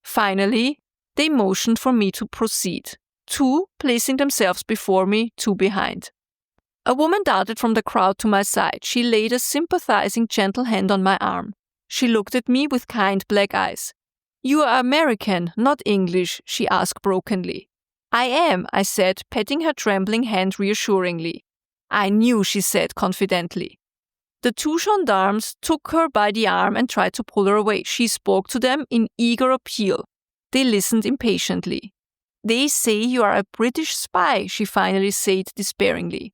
Finally, they motioned for me to proceed. 2 placing themselves before me, 2 behind. A woman darted from the crowd to my side. She laid a sympathizing, gentle hand on my arm. She looked at me with kind black eyes. "You are American, not English," she asked brokenly. "I am," I said, patting her trembling hand reassuringly. "I knew," she said confidently. The 2 gendarmes took her by the arm and tried to pull her away. She spoke to them in eager appeal. They listened impatiently. "They say you are a British spy," she finally said despairingly.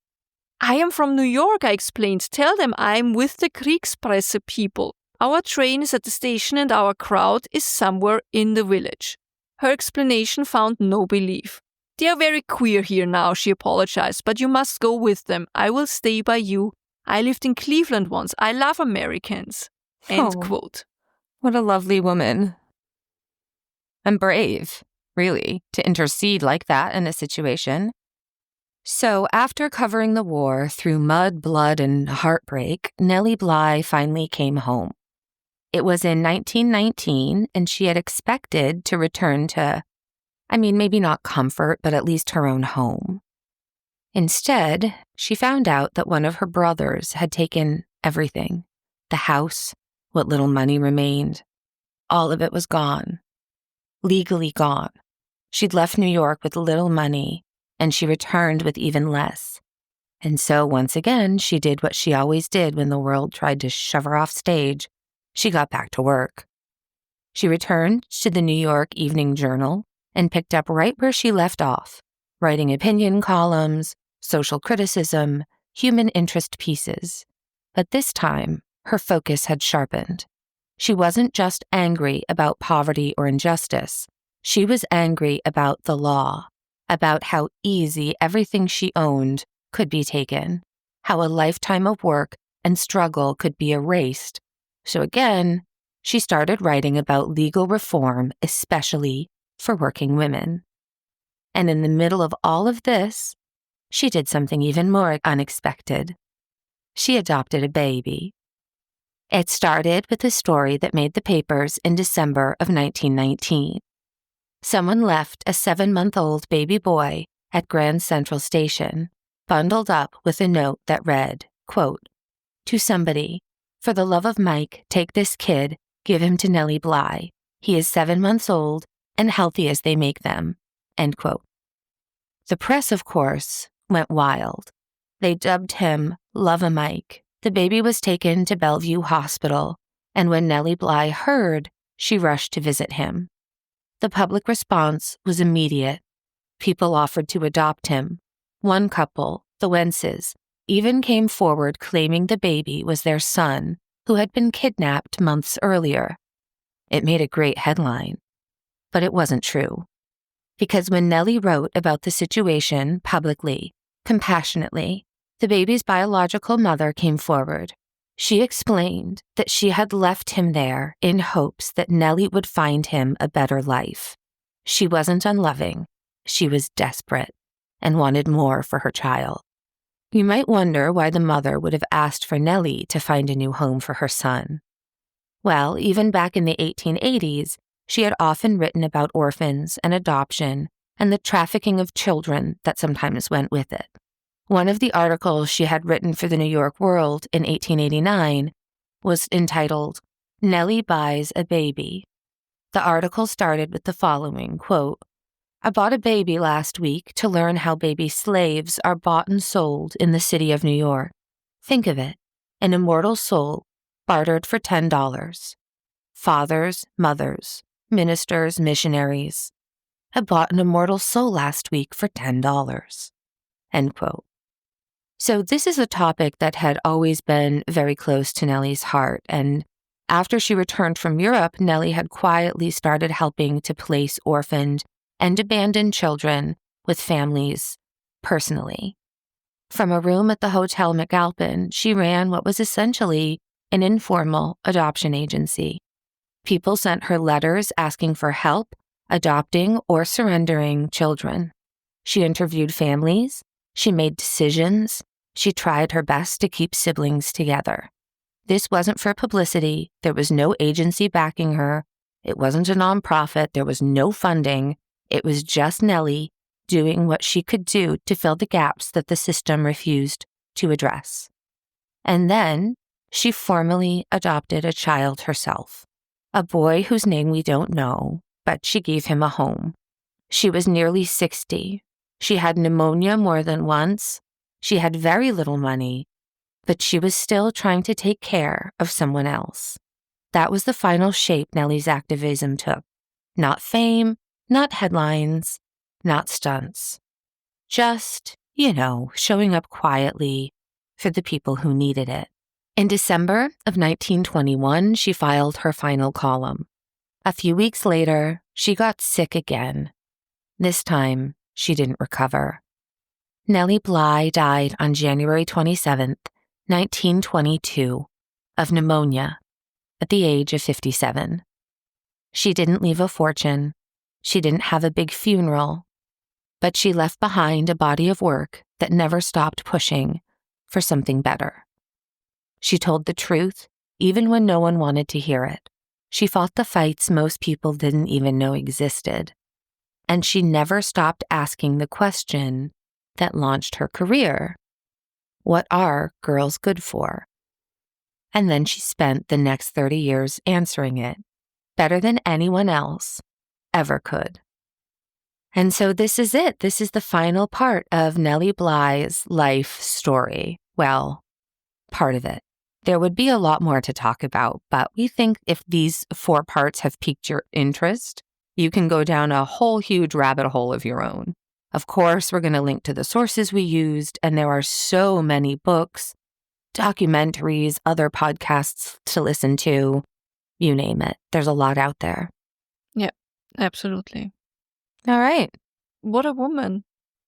"I am from New York," I explained. "Tell them I am with the Kriegspresse people. Our train is at the station and our crowd is somewhere in the village." Her explanation found no belief. "They are very queer here now," she apologized, "but you must go with them. I will stay by you. I lived in Cleveland once. I love Americans." End quote. What a lovely woman. And brave, really, to intercede like that in a situation. So after covering the war through mud, blood, and heartbreak, Nellie Bly finally came home. It was in 1919, and she had expected to return to, maybe not comfort, but at least her own home. Instead, she found out that one of her brothers had taken everything. The house, what little money remained, all of it was gone. Legally gone. She'd left New York with little money, and she returned with even less. And so, once again, she did what she always did when the world tried to shove her off stage. She got back to work. She returned to the New York Evening Journal and picked up right where she left off, writing opinion columns, social criticism, human interest pieces. But this time, her focus had sharpened. She wasn't just angry about poverty or injustice. She was angry about the law, about how easy everything she owned could be taken, how a lifetime of work and struggle could be erased. So again, she started writing about legal reform, especially for working women. And in the middle of all of this, she did something even more unexpected. She adopted a baby. It started with a story that made the papers in December of 1919. Someone left a 7-month-old baby boy at Grand Central Station, bundled up with a note that read, quote, "To somebody, for the love of Mike, take this kid, give him to Nellie Bly. He is 7 months old and healthy as they make them," end quote. The press, of course, went wild. They dubbed him Love-a-Mike. The baby was taken to Bellevue Hospital, and when Nellie Bly heard, she rushed to visit him. The public response was immediate. People offered to adopt him. One couple, the Wences, even came forward claiming the baby was their son, who had been kidnapped months earlier. It made a great headline. But it wasn't true. Because when Nellie wrote about the situation publicly, compassionately, the baby's biological mother came forward. She explained that she had left him there in hopes that Nellie would find him a better life. She wasn't unloving. She was desperate and wanted more for her child. You might wonder why the mother would have asked for Nellie to find a new home for her son. Well, even back in the 1880s, she had often written about orphans and adoption and the trafficking of children that sometimes went with it. One of the articles she had written for the New York World in 1889 was entitled, "Nellie Buys a Baby." The article started with the following, quote, "I bought a baby last week to learn how baby slaves are bought and sold in the city of New York. Think of it, an immortal soul bartered for $10. Fathers, mothers, ministers, missionaries. I bought an immortal soul last week for $10. End quote. So this is a topic that had always been very close to Nellie's heart, and after she returned from Europe, Nellie had quietly started helping to place orphaned and abandoned children with families personally. From a room at the Hotel McAlpin, she ran what was essentially an informal adoption agency. People sent her letters asking for help adopting or surrendering children. She interviewed families. She made decisions. She tried her best to keep siblings together. This wasn't for publicity. There was no agency backing her. It wasn't a nonprofit. There was no funding. It was just Nellie doing what she could do to fill the gaps that the system refused to address. And then she formally adopted a child herself, a boy whose name we don't know, but she gave him a home. She was nearly 60. She had pneumonia more than once. She had very little money, but she was still trying to take care of someone else. That was the final shape Nellie's activism took. Not fame, not headlines, not stunts. Just, showing up quietly for the people who needed it. In December of 1921, she filed her final column. A few weeks later, she got sick again. This time, she didn't recover. Nellie Bly died on January 27, 1922, of pneumonia at the age of 57. She didn't leave a fortune. She didn't have a big funeral, but she left behind a body of work that never stopped pushing for something better. She told the truth, even when no one wanted to hear it. She fought the fights most people didn't even know existed. And she never stopped asking the question, that launched her career. What are girls good for? And then she spent the next 30 years answering it better than anyone else ever could. And so this is it. This is the final part of Nellie Bly's life story. Well, part of it. There would be a lot more to talk about, but we think if these 4 parts have piqued your interest, you can go down a whole huge rabbit hole of your own. Of course, we're going to link to the sources we used, and there are so many books, documentaries, other podcasts to listen to, you name it. There's a lot out there. Yeah, absolutely. All right. What a woman.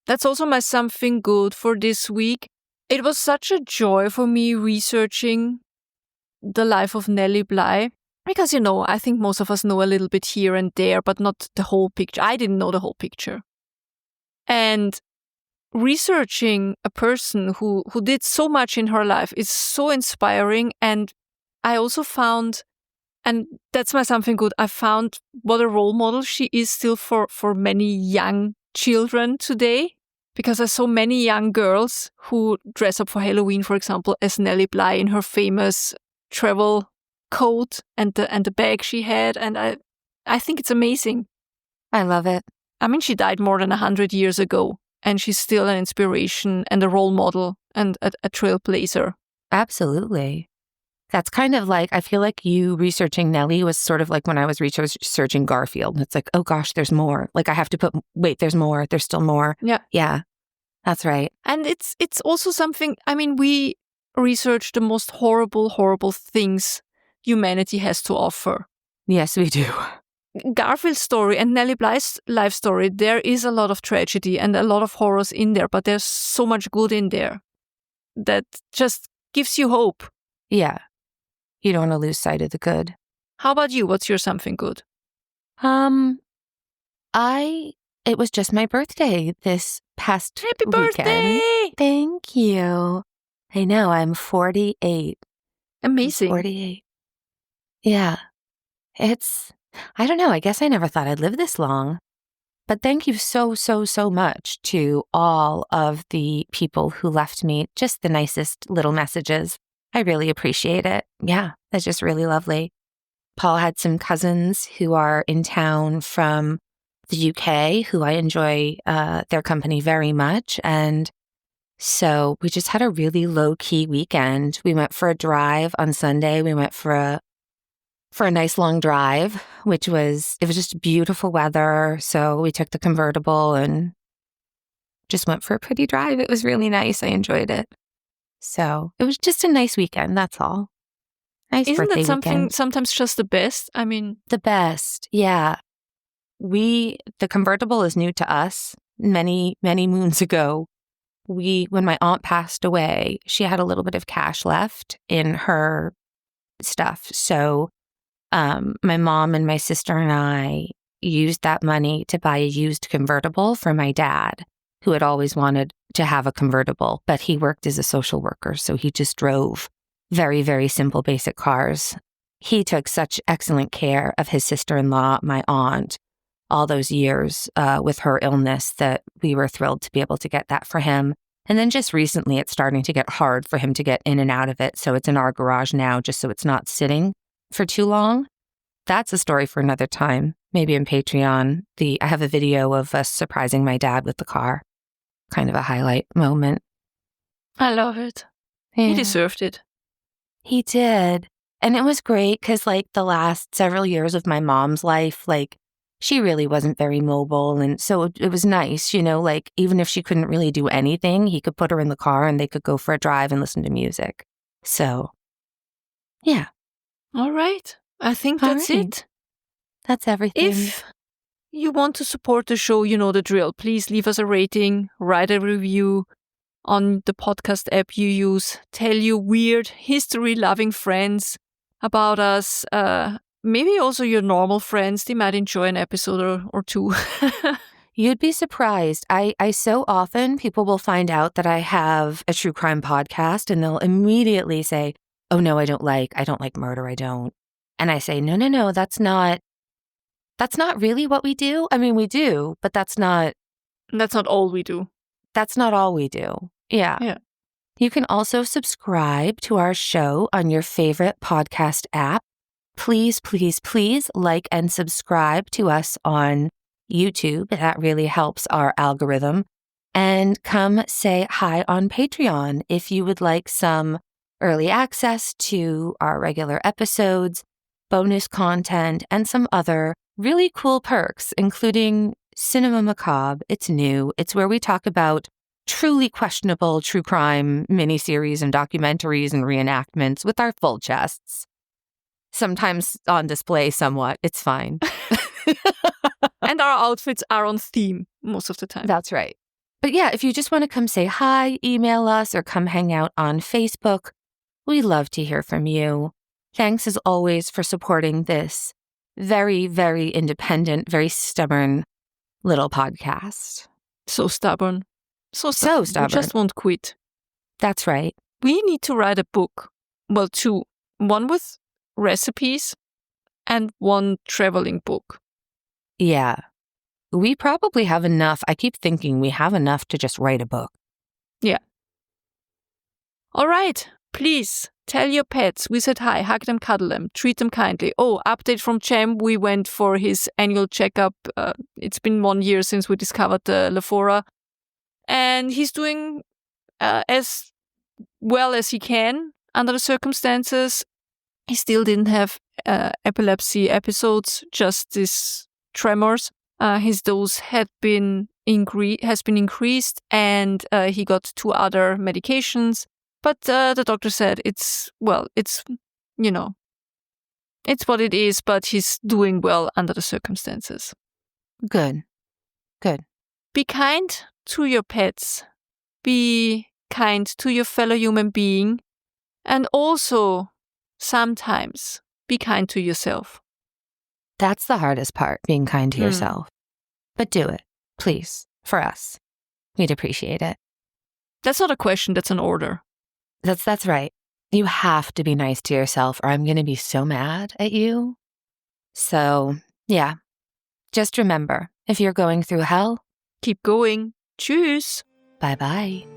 That's also my something good for this week. It was such a joy for me researching the life of Nellie Bly. Because, I think most of us know a little bit here and there, but not the whole picture. I didn't know the whole picture. And researching a person who did so much in her life is so inspiring. And I also found, and that's my something good, I found what a role model she is still for many young children today. Because I saw many young girls who dress up for Halloween, for example, as Nellie Bly in her famous travel coat and the bag she had. And I think it's amazing. I love it. I mean, she died more than 100 years ago, and she's still an inspiration and a role model and a trailblazer. Absolutely. That's kind of like, I feel like you researching Nellie was sort of like when I was researching Garfield. It's like, oh gosh, there's more. Like I have to wait, there's more. There's still more. Yeah. Yeah, that's right. And it's also something, I mean, we research the most horrible things humanity has to offer. Yes, we do. Garfield's story and Nellie Bly's life story, there is a lot of tragedy and a lot of horrors in there, but there's so much good in there that just gives you hope. Yeah. You don't want to lose sight of the good. How about you? What's your something good? It was just my birthday this past Happy weekend. birthday! Thank you. I know, I'm 48. Amazing. 48. Yeah. I don't know, I guess I never thought I'd live this long. But thank you so much to all of the people who left me just the nicest little messages. I really appreciate it. Yeah, that's just really lovely. Paul had some cousins who are in town from the UK who I enjoy their company very much. And so we just had a really low-key weekend. We went for a drive on Sunday. We went for a nice long drive, it was just beautiful weather. So we took the convertible and just went for a pretty drive. It was really nice. I enjoyed it. So it was just a nice weekend. That's all. Nice Isn't birthday that something weekend. sometimes just the best? I mean, The best. Yeah. The convertible is new to us. Many moons ago, when my aunt passed away, she had a little bit of cash left in her stuff. So my mom and my sister and I used that money to buy a used convertible for my dad, who had always wanted to have a convertible, but he worked as a social worker, so he just drove very, very simple, basic cars. He took such excellent care of his sister-in-law, my aunt, all those years with her illness that we were thrilled to be able to get that for him. And then just recently, it's starting to get hard for him to get in and out of it, so it's in our garage now, just so it's not sitting for too long. That's a story for another time, maybe in Patreon. I have a video of us surprising my dad with the car. Kind of a highlight moment. I love it. Yeah. He deserved it. He did. And it was great because the last several years of my mom's life, she really wasn't very mobile. And so it was nice, even if she couldn't really do anything, he could put her in the car and they could go for a drive and listen to music. So, yeah. All right. I think that's it. That's everything. If you want to support the show, you know the drill. Please leave us a rating, write a review on the podcast app you use. Tell your weird history-loving friends about us. Maybe also your normal friends. They might enjoy an episode or two. You'd be surprised. I so often people will find out that I have a true crime podcast and they'll immediately say, oh no, I don't like murder. I don't. And I say, no, that's not really what we do. I mean, we do, but that's not all we do. That's not all we do. Yeah. Yeah. You can also subscribe to our show on your favorite podcast app. Please, please, please like and subscribe to us on YouTube. That really helps our algorithm. And come say hi on Patreon if you would like some early access to our regular episodes, bonus content, and some other really cool perks, including Cinema Macabre. It's new. It's where we talk about truly questionable true crime miniseries and documentaries and reenactments with our full chests. Sometimes on display somewhat. It's fine. And our outfits are on theme most of the time. That's right. But yeah, if you just want to come say hi, email us, or come hang out on Facebook, we love to hear from you. Thanks as always for supporting this very, very independent, very stubborn little podcast. So stubborn. So stubborn. We just won't quit. That's right. We need to write a book. Well, two. One with recipes and one traveling book. Yeah. We probably have enough. I keep thinking we have enough to just write a book. Yeah. All right. Please tell your pets. We said hi, hug them, cuddle them, treat them kindly. Oh, update from Cem. We went for his annual checkup. It's been 1 year since we discovered the Lephora. And he's doing as well as he can under the circumstances. He still didn't have epilepsy episodes, just these tremors. His dose has been increased, and he got 2 other medications. But the doctor said it's what it is, but he's doing well under the circumstances. Good. Be kind to your pets. Be kind to your fellow human being. And also, sometimes, be kind to yourself. That's the hardest part, being kind to yourself. But do it, please, for us. We'd appreciate it. That's not a question, that's an order. That's right. You have to be nice to yourself or I'm going to be so mad at you. So, yeah. Just remember, if you're going through hell, keep going. Tschüss. Bye-bye.